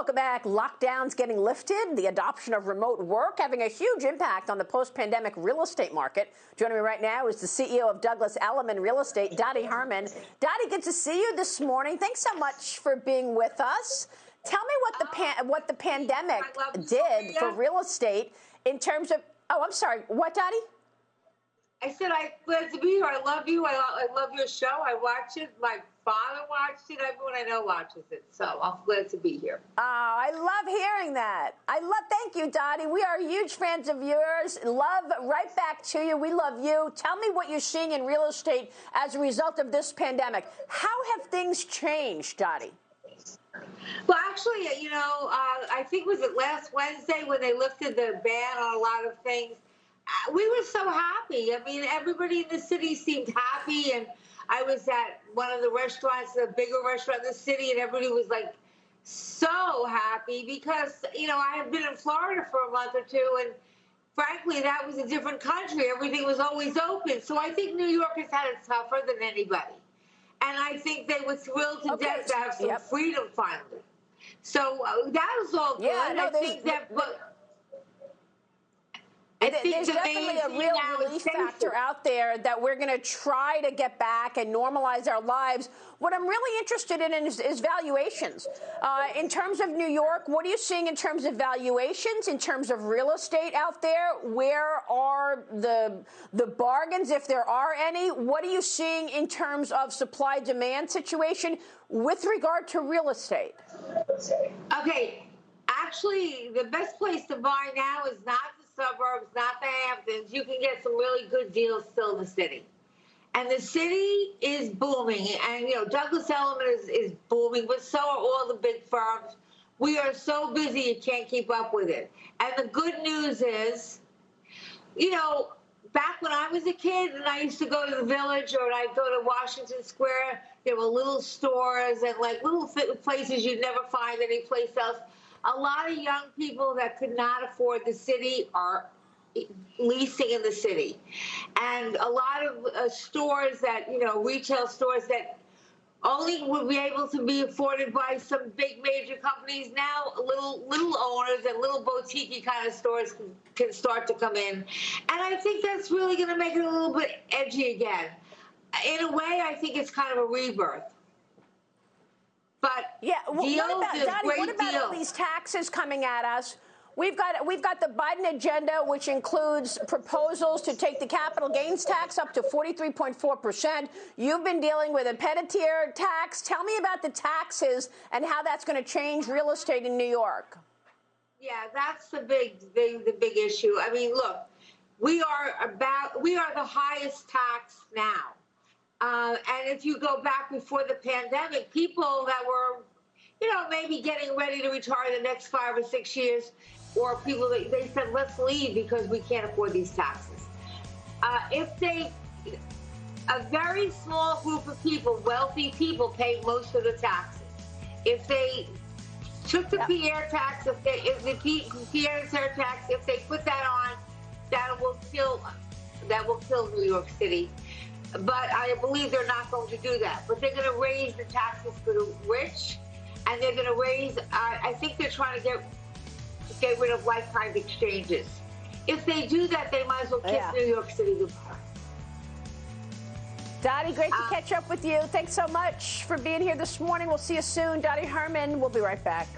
Welcome back. Lockdowns getting lifted, the adoption of remote work having a huge impact on the post-pandemic real estate market. Joining me right now is the CEO of Douglas Elliman Real Estate, Dottie Herman. Dottie, good to see you this morning. Thanks so much for being with us. Tell me what the pandemic did for real estate in terms of, oh, I'm sorry, what, Dottie? I said, I'm glad to be here. I love you. I love your show. I watch it. My father watched it. Everyone I know watches it. So I'm glad to be here. Oh, I love hearing that. Thank you, Dottie. We are huge fans of yours. Love right back to you. We love you. Tell me what you're seeing in real estate as a result of this pandemic. How have things changed, Dottie? Well, actually, I think was it last Wednesday when they lifted the ban on a lot of things. We were so happy. I mean, everybody in the city seemed happy, and I was at one of the restaurants, the bigger restaurant in the city, and everybody was like so happy because, I had been in Florida for a month or two, and frankly, that was a different country. Everything was always open. So I think New York has had it tougher than anybody. And I think they were thrilled to death to have some freedom finally. So that was all good. Yeah, no, I think that... There's definitely a real relief factor out there that we're going to try to get back and normalize our lives. What I'm really interested in is valuations. In terms of New York, what are you seeing in terms of valuations, in terms of real estate out there? Where are the bargains, if there are any? What are you seeing in terms of supply-demand situation with regard to real estate? Okay, actually, the best place to buy now is not suburbs, not the Hamptons. You can get some really good deals still in the city. And the city is booming. And, Douglas Elliman is booming, but so are all the big firms. We are so busy, you can't keep up with it. And the good news is, back when I was a kid and I used to go to the Village or I'd go to Washington Square, there were little stores and like little places you'd never find anyplace else. A lot of young people that could not afford the city are leasing in the city. And a lot of stores that, retail stores that only would be able to be afforded by some big major companies. Now, little owners and little boutique kind of stores can start to come in. And I think that's really going to make it a little bit edgy again. In a way, I think it's kind of a rebirth. But yeah, what about all these taxes coming at us? We've got the Biden agenda, which includes proposals to take the capital gains tax up to 43.4%. You've been dealing with a Headquartered tax. Tell me about the taxes and how that's going to change real estate in New York. Yeah, that's the big issue. I mean, look, we are the highest tax now. And if you go back before the pandemic, people that were, maybe getting ready to retire the next 5 or 6 years, or people that they said, let's leave because we can't afford these taxes. A very small group of people, wealthy people, pay most of the taxes. If they took the Pierre tax, if they put that on, that will kill New York City. But I believe they're not going to do that. But they're going to raise the taxes for the rich, and they're going to raise. I think they're trying to get rid of lifetime exchanges. If they do that, they might as well kiss New York City goodbye. Dottie, great to catch up with you. Thanks so much for being here this morning. We'll see you soon. Dottie Herman. We'll be right back.